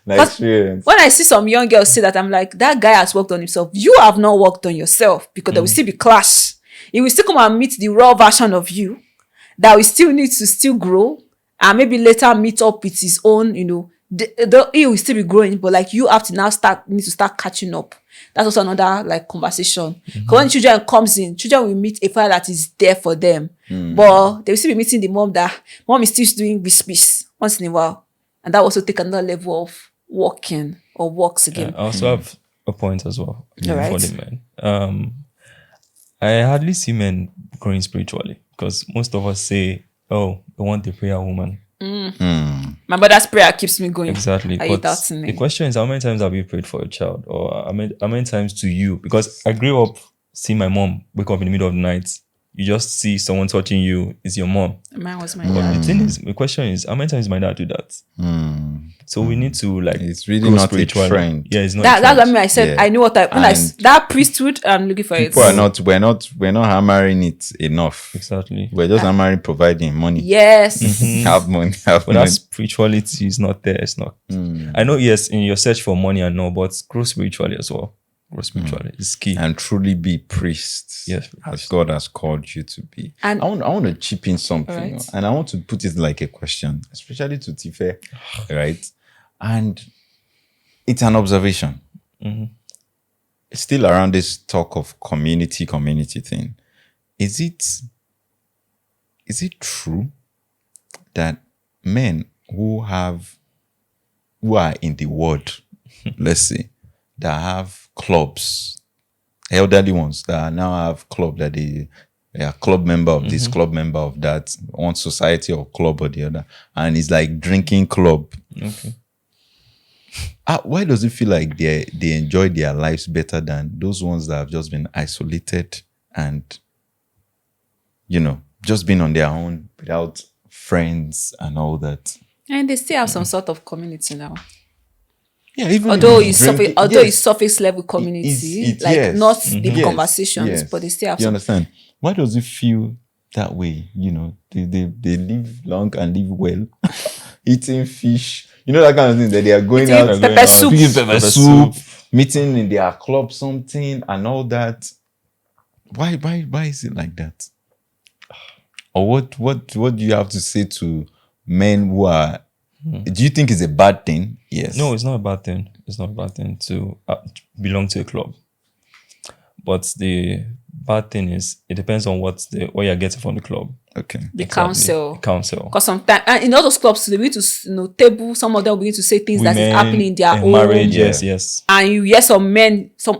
experience. When I see some young girls say that, I'm like, that guy has worked on himself. You have not worked on yourself, because there will still be clash. He will still come and meet the raw version of you that we still need to still grow, and maybe later meet up with his own, he will still be growing, but like you have to now need to start catching up. That's also another like conversation. Because when children comes in, children will meet a father that is there for them, but they will still be meeting the mom is still doing whispers once in a while, and that will also take another level of working or works again. I also have a point as well for Alright. the men. I hardly see men growing spiritually, because most of us say, "Oh, I want a prayer woman." My brother's prayer keeps me going. Exactly. Are you But doubting the me? question is, how many times have you prayed for a child, or how many times to you? Because I grew up seeing my mom wake up in the middle of the night. You just see someone touching you. It's your mom. Mine was my But dad. the thing is, the question is, how many times did my dad do that? So we need to like. It's really grow not a spiritually. trend. Yeah, it's not. That's a what I trend. mean. I said Yeah. I knew what And that priesthood. I'm looking for it. People are not. We're not hammering it enough. Exactly. We're just hammering providing money. Yes. Have money. Have But that money. spirituality is not there. It's not. I know, yes, in your search for money and all, but grow spiritually as well. Grow spiritually is key. And truly be priests. Yes, as God has called you to be. And- I want to chip in something, Alright. and I want to put it like a question, especially to Tife, right? And it's an observation. It's still around this talk of community thing. Is it true that men who are in the world, let's say, that have clubs, elderly ones that now have club, that they are club member of this, club member of that, one society or club or the other, and it's like drinking club. Okay. Why does it feel like they enjoy their lives better than those ones that have just been isolated and, just been on their own without friends and all that? And they still have some sort of community now. Yeah, even Although if it's drinking- it's surface level community, It's- like yes. not deep Yes, conversations, yes. but they still have You some. understand? Why does it feel that way? They live long and live well, eating fish. That kind of thing, that they are going Eating out, pepper soup. eating pepper Pepper soup, soup. meeting in their club, something and all that. Why is it like that? Or what do you have to say to men who are? Do you think it's a bad thing? Yes. No, it's not a bad thing. It's not a bad thing to belong to a club. But the bad thing is, it depends on what you're getting from the club. Okay. The Exactly. council. Council. Because sometimes, and in all those clubs, they begin to table. Some of them will begin to say things that is happening in their own marriage. Yeah. Yes. And you hear some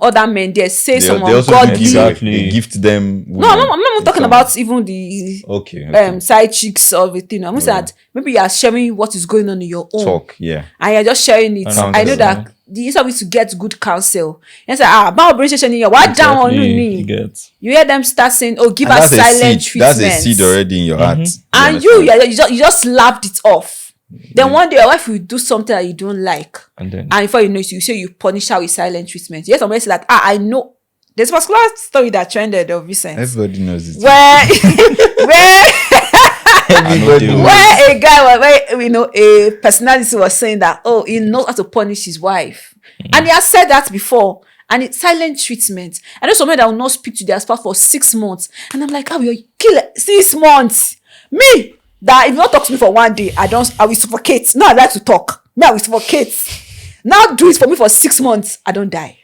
other men there say some They also ungodly. Exactly. they gift them. No, I'm not talking about even the Okay. side chicks of it. I'm saying that maybe you are sharing what is going on in your own. Talk. Yeah. And you're just sharing it. And I know that the instead of it to get good counsel. You say, báwo bring session in here? Why down on Exactly. me? You get. You hear them start saying, "Oh, give And us silent treatment." That's a seed already in your heart. And you just laughed it off. Then one day your wife will do something that you don't like, And then and before you know it, you say you punish her with silent treatment. Yes, somebody say that. I know. There's a particular story that trended of recent, Everybody knows it. where deal. where a guy a personality was saying that, oh, he knows how to punish his wife, and he has said that before. And it's silent treatment. I know some men that will not speak to their spouse for 6 months, and I'm like, how will you kill it? 6 months? Me, that if you not talk to me for 1 day, I will suffocate. No, I like to talk. Me, I will suffocate. Now do it for me for 6 months, I don't die.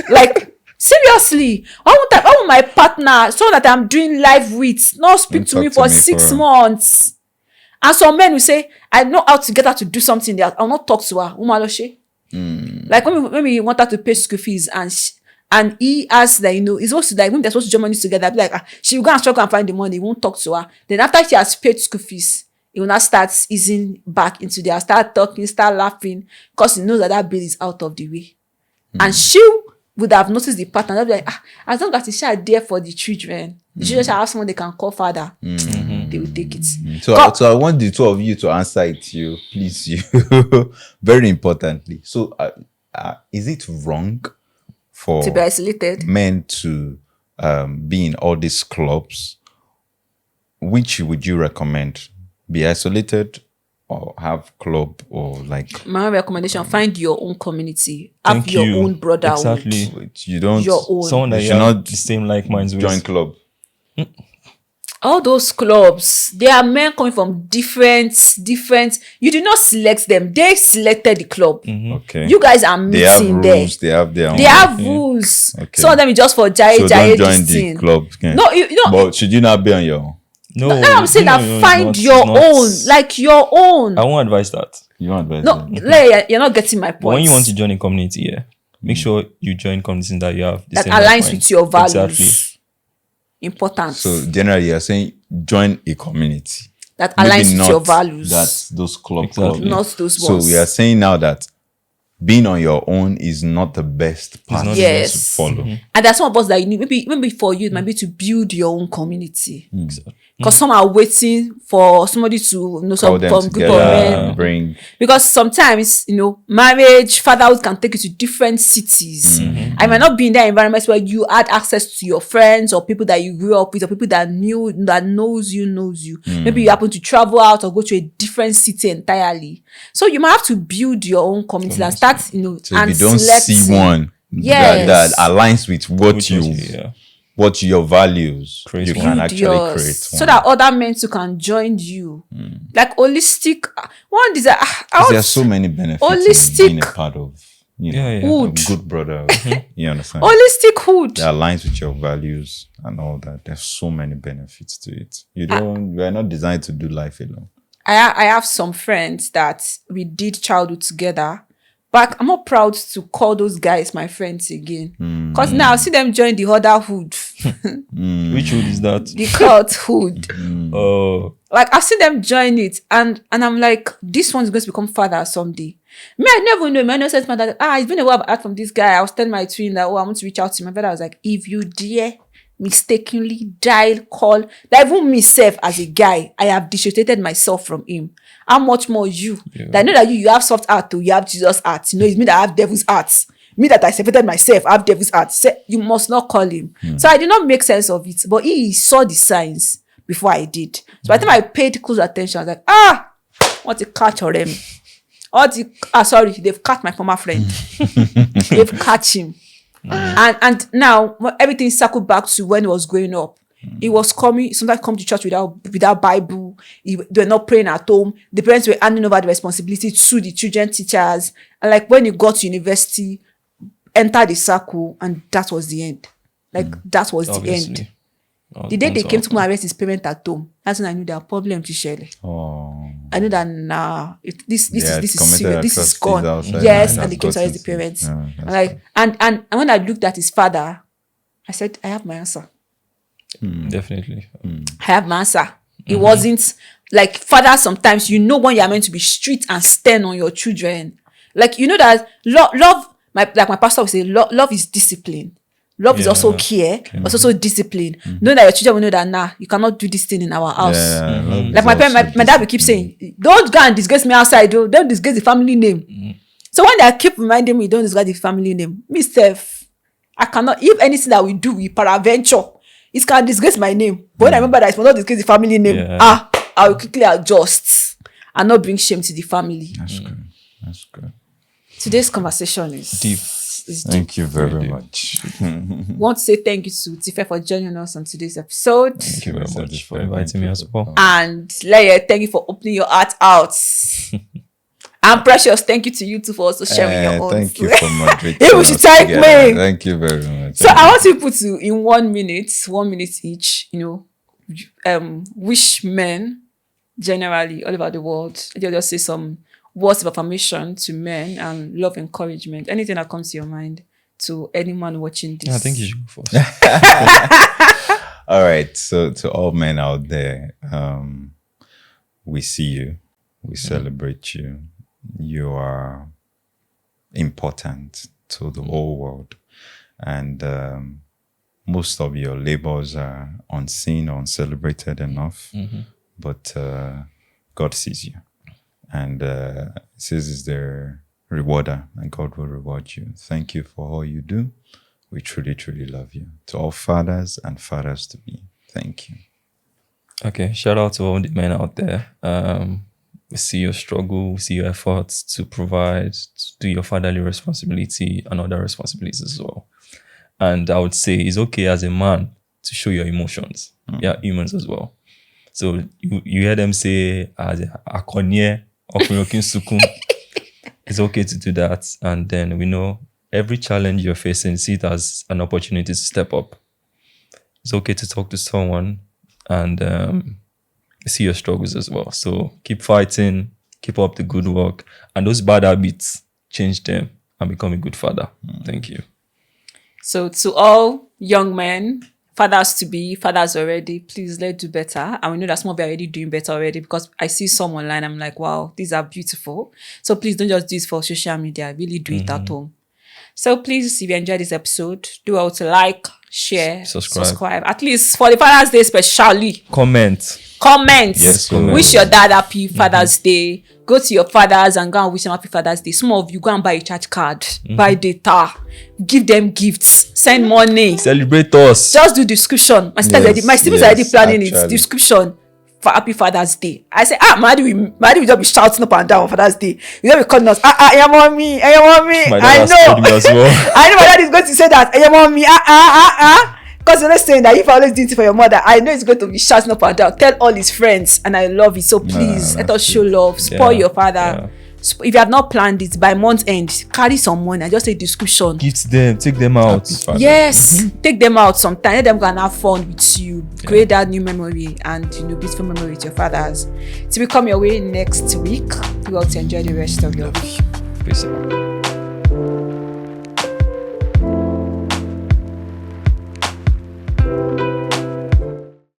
Like, seriously, why won't my partner, someone that I'm doing live with, not speak to me for 6 months? And some men will say, I know how to get her to do something there. I'll not talk to her. Like when we want her to pay school fees, and he has that, he's supposed to, like, when they're supposed to join money together, be like, she will go and struggle and find the money, he won't talk to her. Then after she has paid school fees, he will now start easing back into there, start talking, start laughing, because he knows that bill is out of the way. And she would have noticed the pattern. They'll be like, as long as the child there for the children, the children shall have someone they can call father. They will take it. So I want the two of you to answer it, please, you. Very importantly. So, is it wrong for To be isolated. men to be in all these clubs, which would you recommend? Be isolated or have club or like My recommendation: find your own community, have Thank your you. own brotherhood, Exactly. which you don't your own. Someone that You you should have not the same like minds with. join club. All those clubs, they are men coming from different. You did not select them; they selected the club. Okay. You guys are They have meeting there. rules, they have their own. They have rules. Okay. Some of them is just for jai So jai don't join this the thing. club. Okay. No, you know. But should you not be on your own? No, I'm saying that it's find not- your it's not- own, like your own. I won't advise that. You want advice? No, like, you're not getting my point. But when you want to join a community, make sure you join communities that you have the that same aligns like with your values. Exactly. Important. So generally you're saying join a community. that Maybe aligns with not your values. That's those club Exactly. clubs. Not those So ones. we are saying now that being on your own is not the best path not to the Yes. best. follow. And there's some of us that you need, maybe for you, it might be to build your own community. Exactly. Because some are waiting for somebody to Call some them group together, of men. bring Because sometimes, marriage, fatherhood can take you to different cities. I might not be in that environment where you had access to your friends or people that you grew up with or people that knows you. Maybe you happen to travel out or go to a different city entirely. So you might have to build your own community and start, so and if you don't select see one Yes. that aligns with what Yeah. what your values Create you one. can build actually yours, create so one. that other men too can join you. Like holistic one is There are so many benefits Holistic- in being a part of Yeah. a Hood. good brother. You understand? holistic hood. That aligns with your values and all that. There's so many benefits to it. You are not designed to do life alone. I have some friends that we did childhood together, but I'm not proud to call those guys my friends again. Because now I see them join the other hood, Which wood is that? the cult hood. Oh, Like I've seen them join it, and I'm like, this one's going to become father someday. Me, I never know. My innocent mother, it's been a while I've heard from this guy. I was telling my twin that, I want to reach out to him. My father was like, if you dare mistakenly dial, call, that even myself as a guy, I have dissociated myself from him. How much more you? Yeah. That I know that you have soft heart too, you have Jesus heart. It's me that I have devil's heart. Me that I separated myself, I have devil's heart. Say, you must not call him. So I did not make sense of it, but he saw the signs before I did. So by the time I paid close attention, I was like, what a catch or them. Sorry, they've caught my former friend. They've caught him. And now everything circled back to when he was growing up. He was sometimes come to church without Bible. They were not praying at home. The parents were handing over the responsibility to the children teachers. And like when he got to university, entered the circle, and that was the end. Like that was the end. obviously. The day they came to come arrest his parents at home, that's when I knew there are problems to share. Oh. I knew that this Yeah, is committed serious. This is atrocities gone. outside. Yes, That's and they came to got arrest the to- parents. yeah, And that's like and when I looked at his father, I said, I have my answer. Definitely. I have my answer. It wasn't like father. Sometimes when you are meant to be strict and stern on your children. Like that love. My pastor would say, love is discipline. Love is also care, but it's also discipline. Know that your children will know that you cannot do this thing in our house. Yeah, love is Like my parents, also my dad will keep saying, don't go and disgrace me outside. Don't disgrace the family name. So when they keep reminding me, don't disgrace the family name, myself, I cannot. If anything that we do, we paraventure, it can disgrace my name. But when I remember that it will not disgrace the family name, I will quickly adjust and not bring shame to the family. That's good. That's good. Today's conversation is Deep. Is deep. Thank you very much. Want to say thank you to Tife for joining us on today's episode. Thank you very much for inviting me as well. And Leye, thank you for opening your heart out. And Precious, thank you to you too for also sharing your own. Thank you for moderating. Hey, we should us thank together. me. Thank you very much. So I want people to, in 1 minute each, wish men generally all over the world. They'll just say some words of affirmation to men and love encouragement. Anything that comes to your mind to anyone watching this. I think you should go first. All right. So to all men out there, we see you. We celebrate you. You are important to the whole world. And most of your labors are unseen or uncelebrated enough. But God sees you. And says is their rewarder, and God will reward you. Thank you for all you do. We truly, truly love you. To all fathers and fathers to be, thank you. Okay, shout out to all the men out there. We see your struggle, we see your efforts to provide, to do your fatherly responsibility and other responsibilities as well. And I would say it's okay as a man to show your emotions. Yeah, humans as well. So you hear them say, "Akonye, okunyokin sukun." It's okay to do that. And then we know every challenge you're facing, see it as an opportunity to step up. It's okay to talk to someone and see your struggles as well. So keep fighting, keep up the good work. And those bad habits, change them and become a good father. Thank you. So to all young men, fathers to be, fathers already, please let's do better. And we know that some of you are already doing better already, because I see some online, I'm like, wow, these are beautiful. So please don't just do it for social media, really do it at home. So please, if you enjoyed this episode, do well to like, share, subscribe. At least for the Father's Day especially. Comment. Yes, comment. Wish your dad happy Father's Day. Go to your fathers and go and wish them happy Father's Day. Some of you go and buy a charge card, buy data, give them gifts, send money. Celebrate us. Just do description. My siblings are already planning it. Description for happy Father's Day. I say, Madi will just be shouting up and down on Father's Day. You will be calling us, your mommy. I know. As well. I know my dad is going to say that, your mommy, Because you're not saying that if I always do it for your mother, I know it's going to be shouting up and down. Tell all his friends, and I love it. So please, let us show love. Spoil your father. If you have not planned it, by month end, carry some money and just say description. Gift them, take them out. Yes, take them out sometime. Let them go and have fun with you. Create that new memory and beautiful memory with your fathers. To become your way next week. You all to enjoy the rest of your week. Peace out.